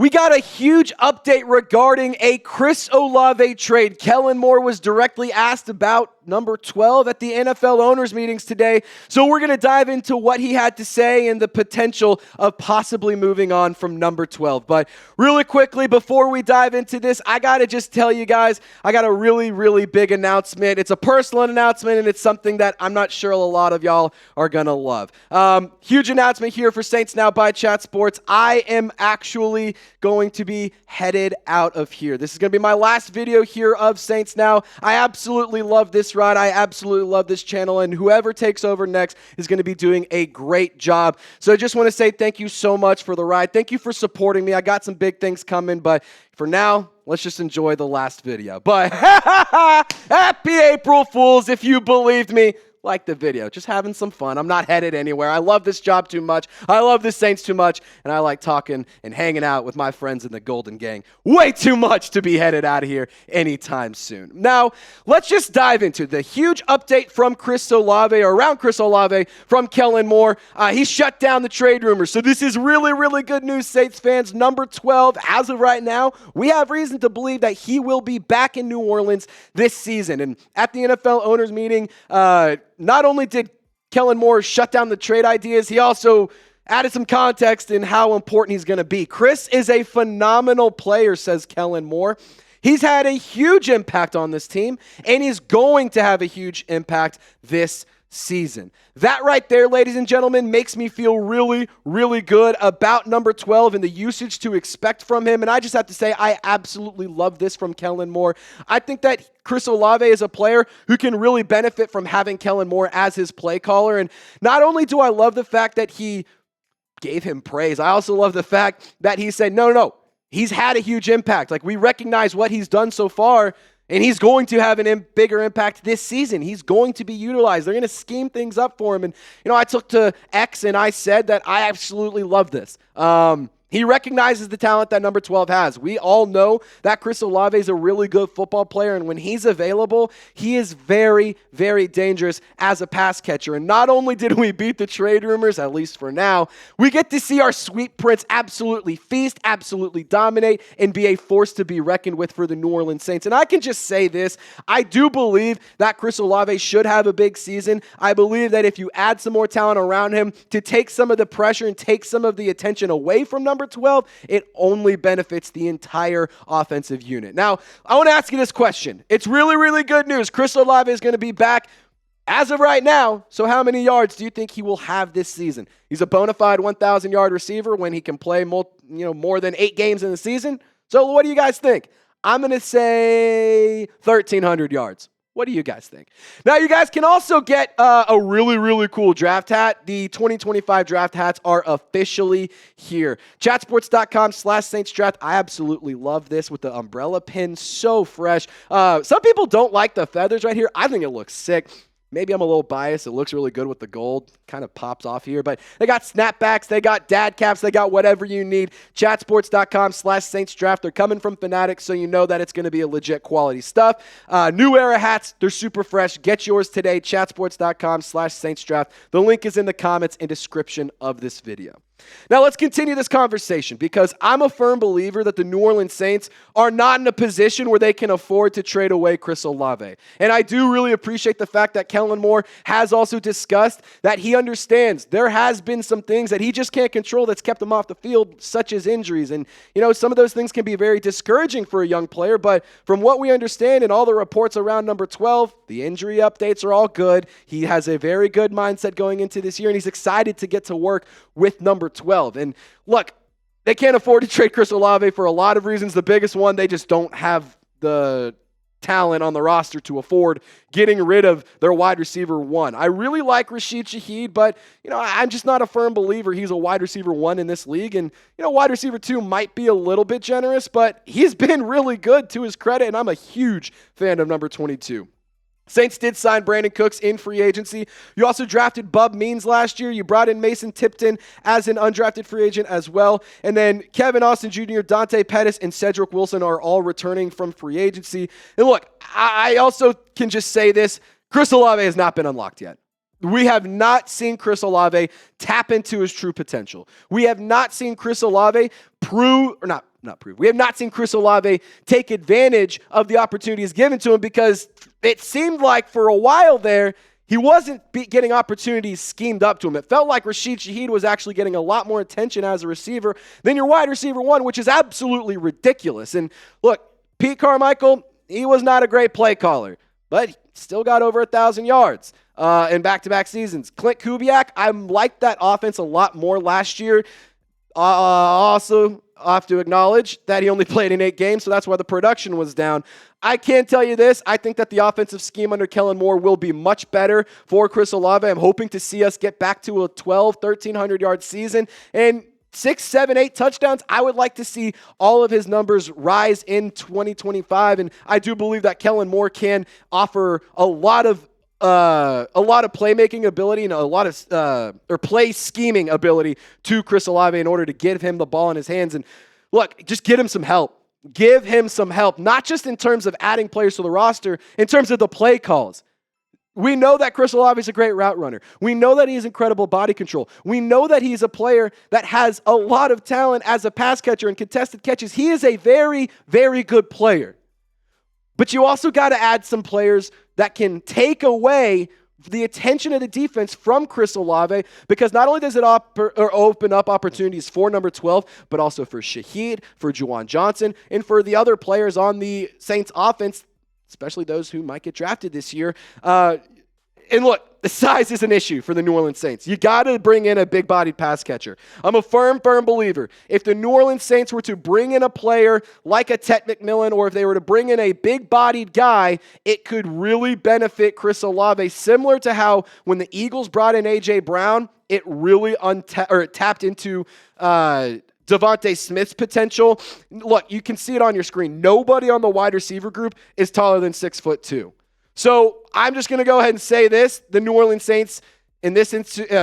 We got a huge update regarding a Chris Olave trade. Kellen Moore was directly asked about number 12 at the NFL owners meetings today. So we're going to dive into what he had to say and the potential of possibly moving on from number 12. But really quickly, before we dive into this, I got to just tell you guys, I got a really, really big announcement. It's a personal announcement, and it's something that I'm not sure a lot of y'all are going to love. Huge announcement here for Saints Now by Chat Sports. I am actually going to be headed out of here. This is going to be my last video here of Saints Now. I absolutely love this ride. I absolutely love this channel, and whoever takes over next is going to be doing a great job. So I just want to say thank you so much for the ride. Thank you for supporting me. I got some big things coming, but for now, let's just enjoy the last video. But happy April Fools if you believed me. Like the video, just having some fun. I'm not headed anywhere. I love this job too much. I love the Saints too much, and I like talking and hanging out with my friends in the Golden Gang way too much to be headed out of here anytime soon. Now, let's just dive into the huge update from Chris Olave, or around Chris Olave from Kellen Moore. He shut down the trade rumors, so this is really, really good news, Saints fans. Number 12, as of right now, we have reason to believe that he will be back in New Orleans this season. And at the NFL owners meeting, not only did Kellen Moore shut down the trade ideas, he also added some context in how important he's going to be. Chris is a phenomenal player, says Kellen Moore. He's had a huge impact on this team, and he's going to have a huge impact this season. That right there, ladies and gentlemen, makes me feel really, really good about number 12 and the usage to expect from him. And I just have to say, I absolutely love this from Kellen Moore. I think that Chris Olave is a player who can really benefit from having Kellen Moore as his play caller. And not only do I love the fact that he gave him praise, I also love the fact that he said, no, he's had a huge impact. Like, we recognize what he's done so far, and he's going to have a bigger impact this season. He's going to be utilized. They're going to scheme things up for him. And, I took to X and I said that I absolutely love this. He recognizes the talent that number 12 has. We all know that Chris Olave is a really good football player, and when he's available, he is very, very dangerous as a pass catcher. And not only did we beat the trade rumors, at least for now, we get to see our sweet prince absolutely feast, absolutely dominate, and be a force to be reckoned with for the New Orleans Saints. And I can just say this, I do believe that Chris Olave should have a big season. I believe that if you add some more talent around him to take some of the pressure and take some of the attention away from number 12, it only benefits the entire offensive unit. Now, I want to ask you this question. It's really, really good news. Chris Olave is going to be back as of right now. So how many yards do you think he will have this season? He's a bona fide 1,000-yard receiver when he can play more than 8 games in the season. So what do you guys think? I'm going to say 1,300 yards. What do you guys think? Now, you guys can also get a really, really cool draft hat. The 2025 draft hats are officially here. Chatsports.com/Saints Draft. I absolutely love this with the umbrella pin. So fresh. Some people don't like the feathers right here. I think it looks sick. Maybe I'm a little biased. It looks really good with the gold. Kind of pops off here. But they got snapbacks. They got dad caps. They got whatever you need. Chatsports.com/Saints Draft. They're coming from Fanatics, so you know that it's going to be a legit quality stuff. New era hats. They're super fresh. Get yours today. Chatsports.com/Saints Draft. The link is in the comments and description of this video. Now, let's continue this conversation because I'm a firm believer that the New Orleans Saints are not in a position where they can afford to trade away Chris Olave. And I do really appreciate the fact that Kellen Moore has also discussed that he understands there has been some things that he just can't control that's kept him off the field, such as injuries. And, some of those things can be very discouraging for a young player. But from what we understand and all the reports around number 12, the injury updates are all good. He has a very good mindset going into this year, and he's excited to get to work with number 12. And look, they can't afford to trade Chris Olave for a lot of reasons. The biggest one, they just don't have the talent on the roster to afford getting rid of their wide receiver 1. I really like Rashid Shaheed, but I'm just not a firm believer he's a wide receiver 1 in this league. And wide receiver 2 might be a little bit generous, but he's been really good to his credit, and I'm a huge fan of number 22. Saints did sign Brandon Cooks in free agency. You also drafted Bub Means last year. You brought in Mason Tipton as an undrafted free agent as well. And then Kevin Austin Jr., Dante Pettis, and Cedric Wilson are all returning from free agency. And look, I also can just say this. Chris Olave has not been unlocked yet. We have not seen Chris Olave tap into his true potential. We have not seen Chris Olave We have not seen Chris Olave take advantage of the opportunities given to him, because it seemed like for a while there, he wasn't getting opportunities schemed up to him. It felt like Rashid Shaheed was actually getting a lot more attention as a receiver than your wide receiver one, which is absolutely ridiculous. And look, Pete Carmichael, he was not a great play caller, but he still got over 1,000 yards in back-to-back seasons. Clint Kubiak, I liked that offense a lot more last year. Also, I have to acknowledge that he only played in 8 games, so that's why the production was down. I can tell you this. I think that the offensive scheme under Kellen Moore will be much better for Chris Olave. I'm hoping to see us get back to a 1,300-yard season. And 6, 7, 8 touchdowns, I would like to see all of his numbers rise in 2025. And I do believe that Kellen Moore can offer a lot of playmaking ability and a lot of play scheming ability to Chris Olave in order to give him the ball in his hands. And look, just get him some help. Give him some help, not just in terms of adding players to the roster, in terms of the play calls. We know that Chris Olave is a great route runner. We know that he has incredible body control. We know that he's a player that has a lot of talent as a pass catcher and contested catches. He is a very, very good player. But you also got to add some players that can take away the attention of the defense from Chris Olave, because not only does it open up opportunities for number 12, but also for Shaheed, for Juwan Johnson, and for the other players on the Saints offense, especially those who might get drafted this year. And look, the size is an issue for the New Orleans Saints. You got to bring in a big-bodied pass catcher. I'm a firm believer. If the New Orleans Saints were to bring in a player like a Tet McMillan, or if they were to bring in a big-bodied guy, it could really benefit Chris Olave, similar to how when the Eagles brought in A.J. Brown, it really tapped into Devontae Smith's potential. Look, you can see it on your screen. Nobody on the wide receiver group is taller than 6'2". So I'm just going to go ahead and say this. The New Orleans Saints, in this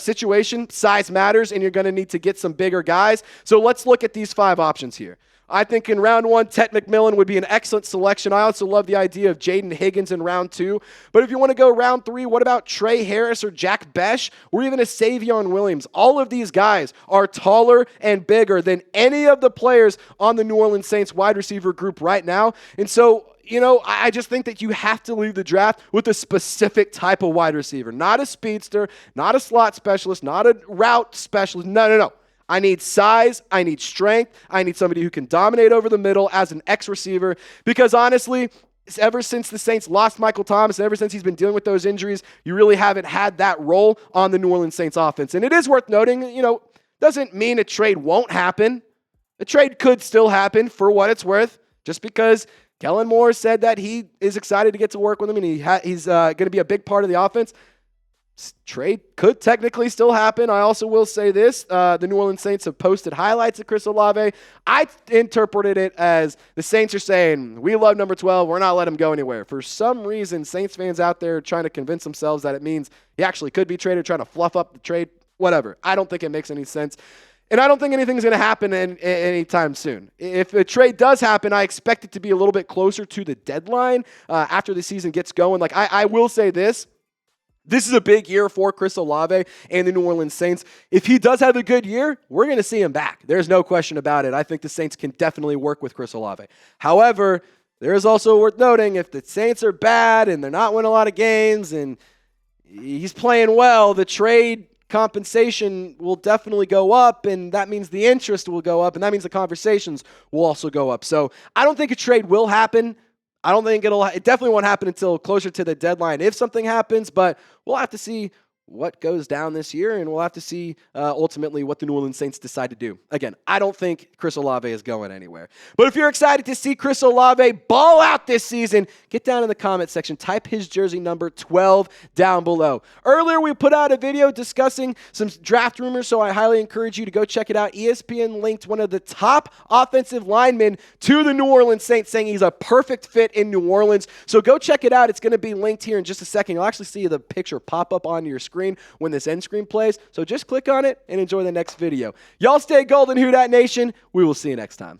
situation, size matters, and you're going to need to get some bigger guys. So let's look at these 5 options here. I think in round 1, Tet McMillan would be an excellent selection. I also love the idea of Jaden Higgins in round 2. But if you want to go round 3, what about Trey Harris or Jack Besh or even a Savion Williams? All of these guys are taller and bigger than any of the players on the New Orleans Saints wide receiver group right now. And so, I just think that you have to leave the draft with a specific type of wide receiver. Not a speedster, not a slot specialist, not a route specialist. No. I need size, I need strength, I need somebody who can dominate over the middle as an X receiver, because honestly, ever since the Saints lost Michael Thomas, and ever since he's been dealing with those injuries, you really haven't had that role on the New Orleans Saints offense. And it is worth noting, doesn't mean a trade won't happen. A trade could still happen for what it's worth, just because Kellen Moore said that he is excited to get to work with him, and he's going to be a big part of the offense. Trade could technically still happen. I also will say this. The New Orleans Saints have posted highlights of Chris Olave. I interpreted it as the Saints are saying, we love number 12. We're not letting him go anywhere. For some reason, Saints fans out there trying to convince themselves that it means he actually could be traded, trying to fluff up the trade, whatever. I don't think it makes any sense. And I don't think anything's going to happen anytime soon. If a trade does happen, I expect it to be a little bit closer to the deadline after the season gets going. Like I will say this. This is a big year for Chris Olave and the New Orleans Saints. If he does have a good year, we're going to see him back. There's no question about it. I think the Saints can definitely work with Chris Olave. However, there is also worth noting, if the Saints are bad and they're not winning a lot of games and he's playing well, the trade compensation will definitely go up, and that means the interest will go up, and that means the conversations will also go up. So I don't think a trade will happen. I don't think it definitely won't happen until closer to the deadline if something happens, but we'll have to see what goes down this year, and we'll have to see ultimately what the New Orleans Saints decide to do. Again, I don't think Chris Olave is going anywhere. But if you're excited to see Chris Olave ball out this season, get down in the comment section. Type his jersey number 12 down below. Earlier, we put out a video discussing some draft rumors, so I highly encourage you to go check it out. ESPN linked one of the top offensive linemen to the New Orleans Saints, saying he's a perfect fit in New Orleans. So go check it out. It's going to be linked here in just a second. You'll actually see the picture pop up on your screen when this end screen plays. So just click on it and enjoy the next video. Y'all stay golden, Who Dat Nation. We will see you next time.